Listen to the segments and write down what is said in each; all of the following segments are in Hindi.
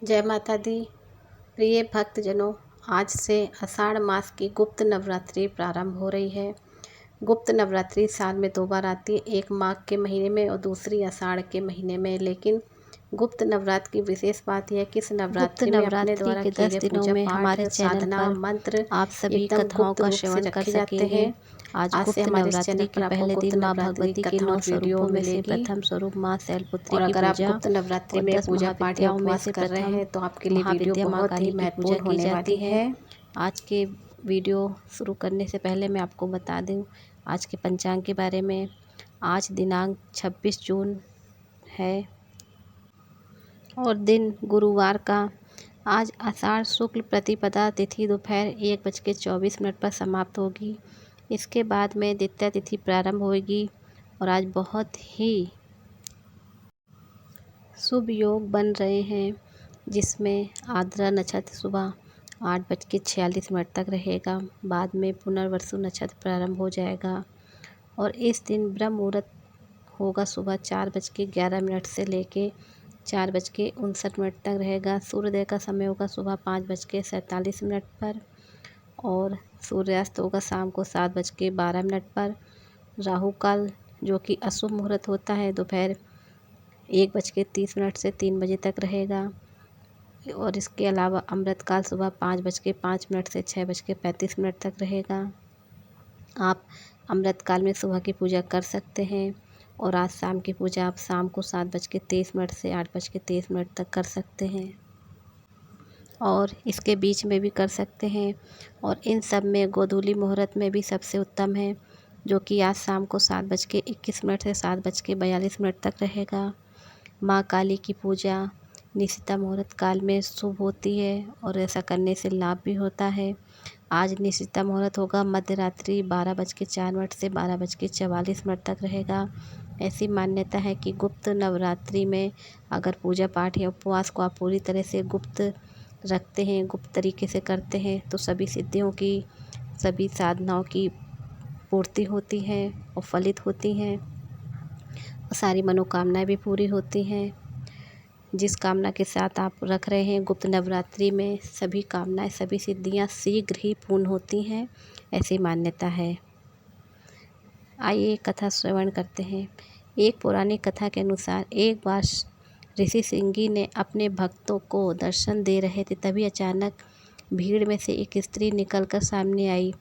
जय माता दी। प्रिय भक्तजनों, आज से आषाढ़ मास की गुप्त नवरात्रि प्रारंभ हो रही है। गुप्त नवरात्रि साल में 2 बार आती है, एक माघ के महीने में और दूसरी आषाढ़ के महीने में। लेकिन गुप्त नवरात्र की विशेष बात यह है कि इस नवरात्रि में अपने द्वारा के किए 10 गए दिनों पूजा में पाठ, हमारे चैनल साधना, पर मंत्र आप सभी एकदम कथाओं गुप्त का रूप से श्रवण कर रखे जाते सकेंगे। हैं। आज आज से गुप्त हमारे इस चैनल नवरात्रि पर के आपको पहले गुप्त दिन माँ नवरात्रि भगवती की के कथा 9 और वीडियो स्वरूपों में से मिलेगी। प्रथम स्वरूप माँ शैलपुत्री और की अगर आप पूजा गुप्त नवरात्रि और में 10 पूजा पाठ या महाविद्याओं में उपवास से कर रहे प्रथम हैं तो आपके लिए वीडियो महाविद्या माँ बहुत ही काली की पूजा महत्वपूर्ण की होने जाती वाली है। है। आज के वीडियो शुरू करने से पहले मैं आपको बता दूं आज के पंचांग के बारे में। आज दिनांक 26 जून है और दिन गुरुवार का। आज आषाढ़ शुक्ल प्रतिपदा तिथि दोपहर 1:24 पर समाप्त होगी। इसके बाद में द्वितीया तिथि प्रारंभ होगी और आज बहुत ही शुभ योग बन रहे हैं, जिसमें आर्द्रा नक्षत्र सुबह 8:46 तक रहेगा। बाद में पुनर्वसु नक्षत्र प्रारंभ हो जाएगा और इस दिन ब्रह्म मुहूर्त होगा सुबह 4:11 से लेके 4:59 तक रहेगा। सूर्योदय का समय होगा सुबह 5:47 पर और सूर्यास्त होगा शाम को 7:12 पर। राहु काल जो कि अशुभ मुहूर्त होता है दोपहर 1:30 से 3 बजे तक रहेगा और इसके अलावा अमृत काल सुबह 5:05 से 6:35 तक रहेगा। आप अमृत काल में सुबह की पूजा कर सकते हैं और आज शाम की पूजा आप शाम को 7:23 से 8:23 तक कर सकते हैं और इसके बीच में भी कर सकते हैं। और इन सब में गोधूली मुहूर्त में भी सबसे उत्तम है, जो कि आज शाम को 7:21 से 7:42 तक रहेगा। माँ काली की पूजा निशिता मुहूर्त काल में शुभ होती है और ऐसा करने से लाभ भी होता है। आज निशिता मुहूर्त होगा मध्य रात्रि 12:04 से 12:44 तक रहेगा। ऐसी मान्यता है कि गुप्त नवरात्रि में अगर पूजा पाठ या उपवास को आप पूरी तरह से गुप्त रखते हैं, गुप्त तरीके से करते हैं, तो सभी सिद्धियों की, सभी साधनाओं की पूर्ति होती है और फलित होती हैं और सारी मनोकामनाएं भी पूरी होती हैं। जिस कामना के साथ आप रख रहे हैं गुप्त नवरात्रि में, सभी कामनाएं, सभी सिद्धियां शीघ्र ही पूर्ण होती हैं, ऐसी मान्यता है। आइए कथा श्रवण करते हैं। एक पौराणिक कथा के अनुसार एक बार ऋषि श्रृंगी ने अपने भक्तों को दर्शन दे रहे थे, तभी अचानक भीड़ में से एक स्त्री निकलकर सामने आई।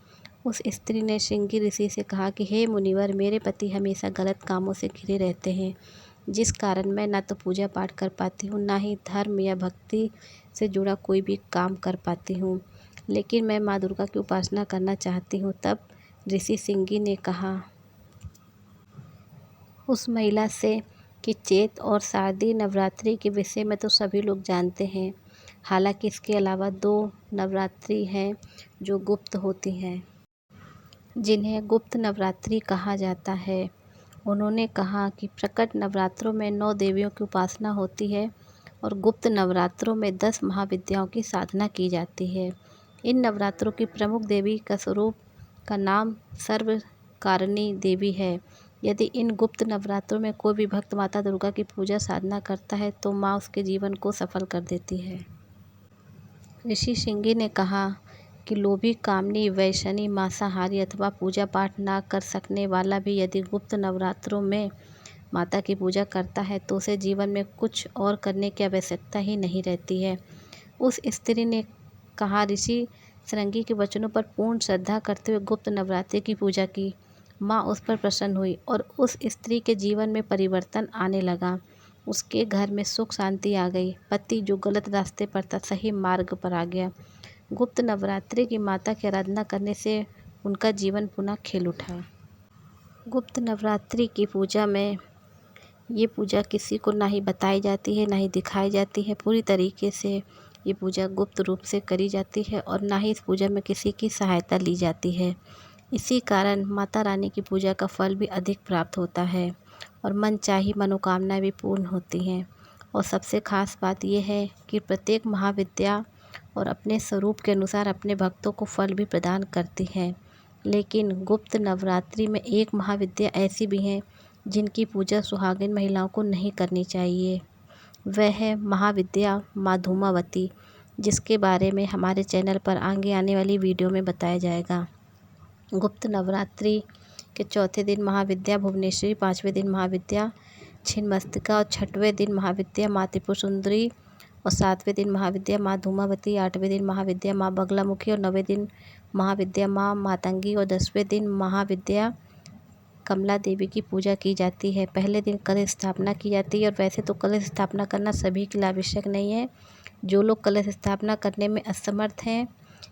उस स्त्री ने श्रृंगी ऋषि से कहा कि हे मुनिवर, मेरे पति हमेशा गलत कामों से घिरे रहते हैं, जिस कारण मैं ना तो पूजा पाठ कर पाती हूँ, ना ही धर्म या भक्ति से जुड़ा कोई भी काम कर पाती हूँ। लेकिन मैं माँ दुर्गा की उपासना करना चाहती हूँ। तब ऋषि श्रृंगी ने कहा उस महिला से कि चैत और शारदीय नवरात्रि के विषय में तो सभी लोग जानते हैं, हालांकि इसके अलावा 2 नवरात्रि हैं जो गुप्त होती हैं, जिन्हें गुप्त नवरात्रि कहा जाता है। उन्होंने कहा कि प्रकट नवरात्रों में 9 देवियों की उपासना होती है और गुप्त नवरात्रों में 10 महाविद्याओं की साधना की जाती है। इन नवरात्रों की प्रमुख देवी का स्वरूप का नाम सर्वकारिणी देवी है। यदि इन गुप्त नवरात्रों में कोई भी भक्त माता दुर्गा की पूजा साधना करता है तो माँ उसके जीवन को सफल कर देती है। ऋषि श्रृंगी ने कहा कि लोभी, कामनी, वैष्णी, मांसाहारी अथवा पूजा पाठ ना कर सकने वाला भी यदि गुप्त नवरात्रों में माता की पूजा करता है तो उसे जीवन में कुछ और करने की आवश्यकता ही नहीं रहती है। उस स्त्री ने कहा, ऋषि श्रृंगी के वचनों पर पूर्ण श्रद्धा करते हुए गुप्त नवरात्रि की पूजा की। माँ उस पर प्रसन्न हुई और उस स्त्री के जीवन में परिवर्तन आने लगा। उसके घर में सुख शांति आ गई। पति जो गलत रास्ते पर था, सही मार्ग पर आ गया। गुप्त नवरात्रि की माता की आराधना करने से उनका जीवन पुनः खिल उठा। गुप्त नवरात्रि की पूजा में ये पूजा किसी को ना ही बताई जाती है, ना ही दिखाई जाती है। पूरी तरीके से ये पूजा गुप्त रूप से करी जाती है और ना ही इस पूजा में किसी की सहायता ली जाती है। इसी कारण माता रानी की पूजा का फल भी अधिक प्राप्त होता है और मनचाही मनोकामनाएं भी पूर्ण होती हैं। और सबसे खास बात यह है कि प्रत्येक महाविद्या और अपने स्वरूप के अनुसार अपने भक्तों को फल भी प्रदान करती हैं। लेकिन गुप्त नवरात्रि में एक महाविद्या ऐसी भी हैं जिनकी पूजा सुहागिन महिलाओं को नहीं करनी चाहिए। वह है महाविद्या माँ धूमावती, जिसके बारे में हमारे चैनल पर आगे आने वाली वीडियो में बताया जाएगा। गुप्त नवरात्रि के चौथे दिन महाविद्या भुवनेश्वरी, पाँचवें दिन महाविद्या छिन्नमस्तिका और छठवें दिन महाविद्या माँ त्रिपुर सुंदरी और सातवें दिन महाविद्या माँ धूमावती, आठवें दिन महाविद्या माँ बगलामुखी और नौवें दिन महाविद्या माँ मातंगी और 10वें दिन महाविद्या कमला देवी की पूजा की जाती है। पहले दिन कलश स्थापना की जाती है और वैसे तो कलश स्थापना करना सभी के लिए आवश्यक नहीं है। जो लोग कलश स्थापना करने में असमर्थ हैं,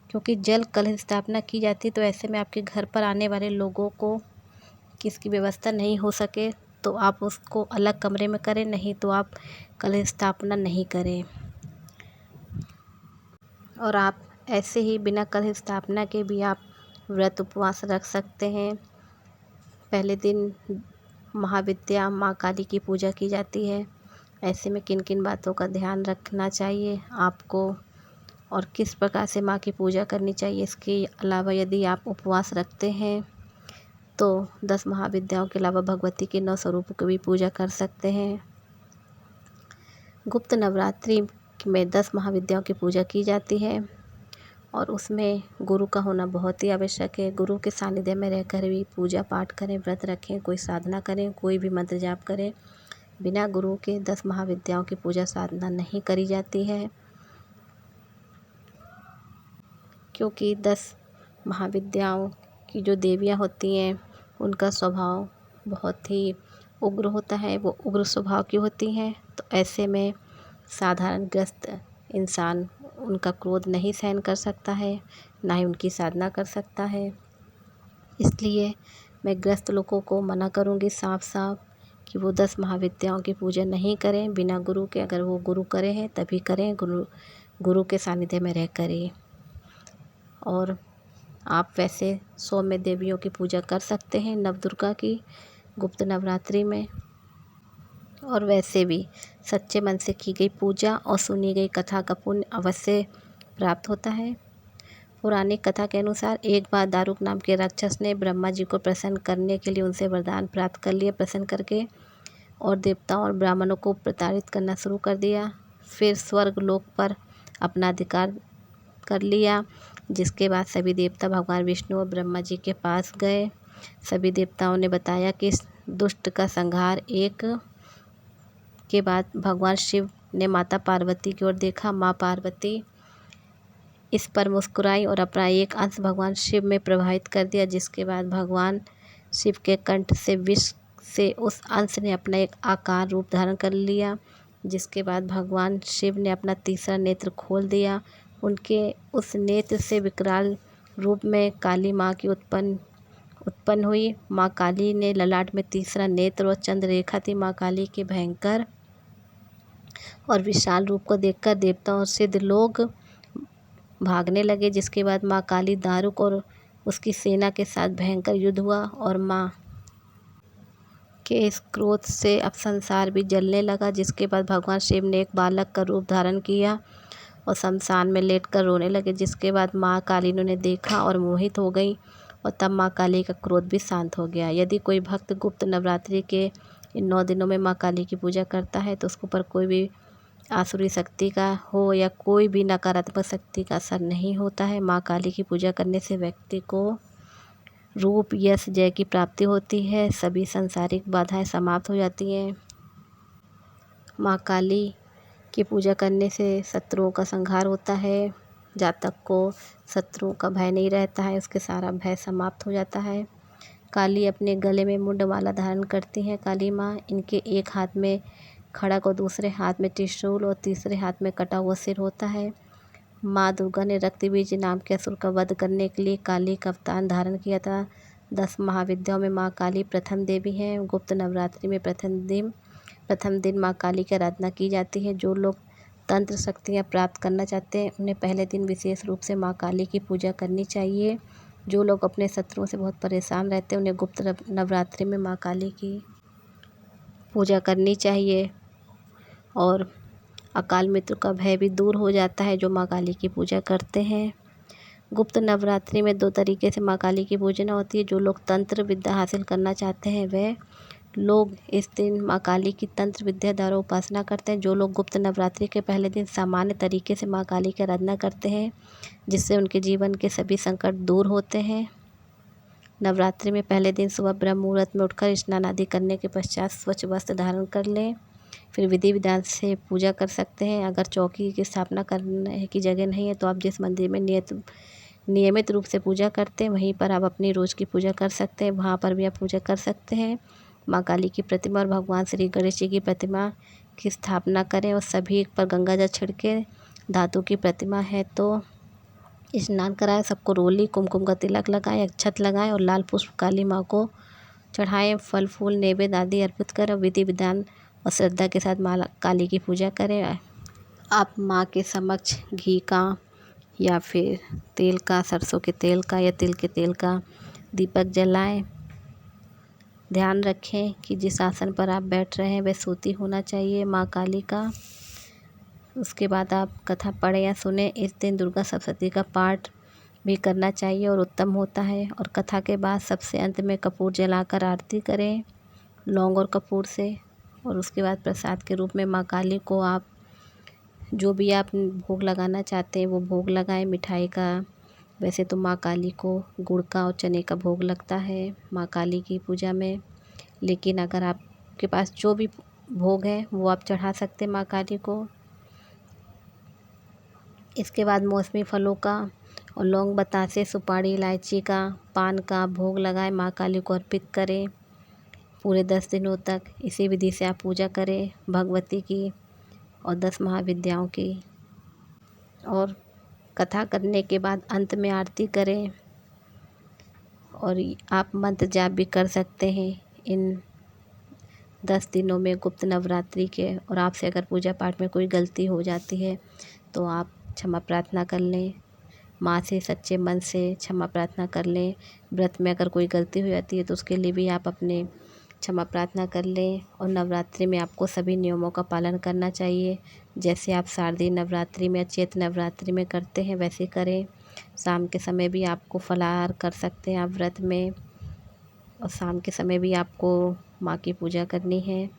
क्योंकि जल कलश स्थापना की जाती है तो ऐसे में आपके घर पर आने वाले लोगों को किसकी व्यवस्था नहीं हो सके तो आप उसको अलग कमरे में करें, नहीं तो आप कलश स्थापना नहीं करें। और आप ऐसे ही बिना कलश स्थापना के भी आप व्रत उपवास रख सकते हैं। पहले दिन महाविद्या माँ काली की पूजा की जाती है। ऐसे में किन किन बातों का ध्यान रखना चाहिए आपको और किस प्रकार से माँ की पूजा करनी चाहिए। इसके अलावा यदि आप उपवास रखते हैं तो 10 महाविद्याओं के अलावा भगवती के 9 स्वरूपों की भी पूजा कर सकते हैं। गुप्त नवरात्रि में 10 महाविद्याओं की पूजा की जाती है और उसमें गुरु का होना बहुत ही आवश्यक है। गुरु के सानिध्य में रहकर भी पूजा पाठ करें, व्रत रखें, कोई साधना करें, कोई भी मंत्र जाप करें। बिना गुरु के 10 महाविद्याओं की पूजा साधना नहीं करी जाती है, क्योंकि 10 महाविद्याओं की जो देवियाँ होती हैं उनका स्वभाव बहुत ही उग्र होता है। वो उग्र स्वभाव की होती हैं, तो ऐसे में साधारण ग्रस्त इंसान उनका क्रोध नहीं सहन कर सकता है, ना ही उनकी साधना कर सकता है। इसलिए मैं ग्रस्त लोगों को मना करूँगी साफ साफ कि वो 10 महाविद्याओं की पूजा नहीं करें बिना गुरु के। अगर वो गुरु करे हैं तभी करें, गुरु के सानिध्य में रह करें। और आप वैसे सौम्य देवियों की पूजा कर सकते हैं नवदुर्गा की गुप्त नवरात्रि में। और वैसे भी सच्चे मन से की गई पूजा और सुनी गई कथा का पुण्य अवश्य प्राप्त होता है। पौराणिक कथा के अनुसार एक बार दारुक नाम के राक्षस ने ब्रह्मा जी को प्रसन्न करने के लिए उनसे वरदान प्राप्त कर लिए, प्रसन्न करके, और देवताओं और ब्राह्मणों को प्रताड़ित करना शुरू कर दिया। फिर स्वर्ग लोक पर अपना अधिकार कर लिया, जिसके बाद सभी देवता भगवान विष्णु और ब्रह्मा जी के पास गए। सभी देवताओं ने बताया कि इस दुष्ट का संहार एक के बाद भगवान शिव ने माता पार्वती की ओर देखा। माँ पार्वती इस पर मुस्कुराई और अपना एक अंश भगवान शिव में प्रवाहित कर दिया, जिसके बाद भगवान शिव के कंठ से विष से उस अंश ने अपना एक आकार रूप धारण कर लिया। जिसके बाद भगवान शिव ने अपना तीसरा नेत्र खोल दिया। उनके उस नेत्र से विकराल रूप में काली माँ की उत्पन्न हुई। माँ काली ने ललाट में तीसरा नेत्र और चंद्ररेखा थी। माँ काली के भयंकर और विशाल रूप को देखकर देवता और सिद्ध लोग भागने लगे। जिसके बाद माँ काली दारुक और उसकी सेना के साथ भयंकर युद्ध हुआ और माँ के इस क्रोध से अब संसार भी जलने लगा। जिसके बाद भगवान शिव ने एक बालक का रूप धारण किया और शमशान में लेटकर रोने लगे। जिसके बाद माँ काली ने देखा और मोहित हो गई और तब माँ काली का क्रोध भी शांत हो गया। यदि कोई भक्त गुप्त नवरात्रि के इन 9 दिनों में माँ काली की पूजा करता है तो उसके ऊपर कोई भी आसुरी शक्ति का हो या कोई भी नकारात्मक शक्ति का असर नहीं होता है। माँ काली की पूजा करने से व्यक्ति को रूप, यश, जय की प्राप्ति होती है। सभी सांसारिक बाधाएं समाप्त हो जाती हैं। माँ काली की पूजा करने से शत्रुओं का संहार होता है। जातक को शत्रुओं का भय नहीं रहता है, उसके सारा भय समाप्त हो जाता है। काली अपने गले में मुंडमाला धारण करती हैं। काली माँ, इनके एक हाथ में खड़ग और दूसरे हाथ में त्रिशूल और तीसरे हाथ में कटा हुआ सिर होता है। माँ दुर्गा ने रक्तबीज नाम के असुर का वध करने के लिए काली का अवतार धारण किया था। 10 महाविद्याओं में माँ काली प्रथम देवी हैं। गुप्त नवरात्रि में प्रथम दिन माँ काली की आराधना की जाती है। जो लोग तंत्र शक्तियाँ प्राप्त करना चाहते हैं उन्हें पहले दिन विशेष रूप से माँ काली की पूजा करनी चाहिए। जो लोग अपने शत्रुओं से बहुत परेशान रहते हैं उन्हें गुप्त नवरात्रि में माँ काली की पूजा करनी चाहिए और अकाल मृत्यु का भय भी दूर हो जाता है जो माँ काली की पूजा करते हैं। गुप्त नवरात्रि में 2 तरीके से माँ काली की पूजना होती है। जो लोग तंत्र विद्या हासिल करना चाहते हैं वह लोग इस दिन माँ काली की तंत्र विद्या द्वारा उपासना करते हैं। जो लोग गुप्त नवरात्रि के पहले दिन सामान्य तरीके से माँ काली की आराधना करते हैं, जिससे उनके जीवन के सभी संकट दूर होते हैं। नवरात्रि में पहले दिन सुबह ब्रह्म मुहूर्त में उठकर स्नान आदि करने के पश्चात स्वच्छ वस्त्र धारण कर लें। फिर विधि विधान से पूजा कर सकते हैं। अगर चौकी की स्थापना करने की जगह नहीं है तो आप जिस मंदिर में नियमित रूप से पूजा करते हैं वहीं पर आप अपनी रोज़ की पूजा कर सकते हैं, वहाँ पर भी आप पूजा कर सकते हैं। माँ काली की प्रतिमा और भगवान श्री गणेश जी की प्रतिमा की स्थापना करें और सभी पर गंगा जल छिड़के। धातु की प्रतिमा है तो स्नान कराएं, सबको रोली कुमकुम का तिलक लगाएं, अक्षत लगाएं और लाल पुष्प काली माँ को चढ़ाएं। फल फूल नैवेद्य आदि अर्पित करें। विधि विधान और श्रद्धा के साथ माँ काली की पूजा करें। आप माँ के समक्ष घी का या फिर तेल का, सरसों के तेल का या तिल के तेल का दीपक जलाएं। ध्यान रखें कि जिस आसन पर आप बैठ रहे हैं वह सूती होना चाहिए माँ काली का। उसके बाद आप कथा पढ़ें या सुने। इस दिन दुर्गा सप्तशती का पाठ भी करना चाहिए और उत्तम होता है। और कथा के बाद सबसे अंत में कपूर जलाकर आरती करें लौंग और कपूर से। और उसके बाद प्रसाद के रूप में माँ काली को आप जो भी आप भोग लगाना चाहते हैं वो भोग लगाएं मिठाई का। वैसे तो माँ काली को गुड़ का और चने का भोग लगता है माँ काली की पूजा में, लेकिन अगर आपके पास जो भी भोग है वो आप चढ़ा सकते हैं माँ काली को। इसके बाद मौसमी फलों का और लौंग बतासे सुपारी इलायची का पान का भोग लगाएं, माँ काली को अर्पित करें पूरे 10 दिनों तक। इसी विधि से आप पूजा करें भगवती की और 10 महाविद्याओं की। और कथा करने के बाद अंत में आरती करें। और आप मंत्र जाप भी कर सकते हैं इन 10 दिनों में गुप्त नवरात्रि के। और आपसे अगर पूजा पाठ में कोई गलती हो जाती है तो आप क्षमा प्रार्थना कर लें, माँ से सच्चे मन से क्षमा प्रार्थना कर लें। व्रत में अगर कोई गलती हो जाती है तो उसके लिए भी आप अपने क्षमा प्रार्थना कर लें। और नवरात्रि में आपको सभी नियमों का पालन करना चाहिए, जैसे आप शारदीय नवरात्रि में, चैत्र नवरात्रि में करते हैं वैसे करें। शाम के समय भी आपको फलाहार कर सकते हैं आप व्रत में, और शाम के समय भी आपको माँ की पूजा करनी है।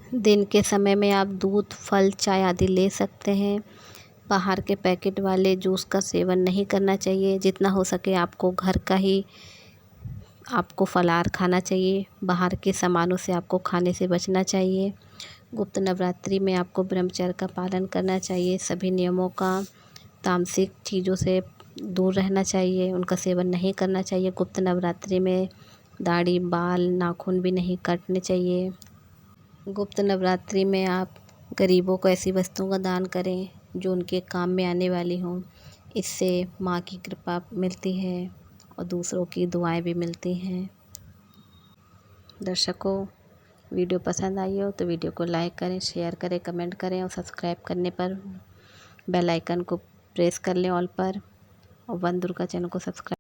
दिन के समय में आप दूध, फल, चाय आदि ले सकते हैं। बाहर के पैकेट वाले जूस का सेवन नहीं करना चाहिए। जितना हो सके आपको घर का ही आपको फलाहार खाना चाहिए। बाहर के सामानों से आपको खाने से बचना चाहिए। गुप्त नवरात्रि में आपको ब्रह्मचर्य का पालन करना चाहिए, सभी नियमों का। तामसिक चीज़ों से दूर रहना चाहिए, उनका सेवन नहीं करना चाहिए। गुप्त नवरात्रि में दाढ़ी, बाल, नाखून भी नहीं काटने चाहिए। गुप्त नवरात्रि में आप गरीबों को ऐसी वस्तुओं का दान करें जो उनके काम में आने वाली हों। इससे माँ की कृपा मिलती है और दूसरों की दुआएं भी मिलती हैं। दर्शकों, वीडियो पसंद आई हो तो वीडियो को लाइक करें, शेयर करें, कमेंट करें और सब्सक्राइब करने पर बेल आइकन को प्रेस कर लें ऑल पर। और वन दुर्गा चैनल को सब्सक्राइब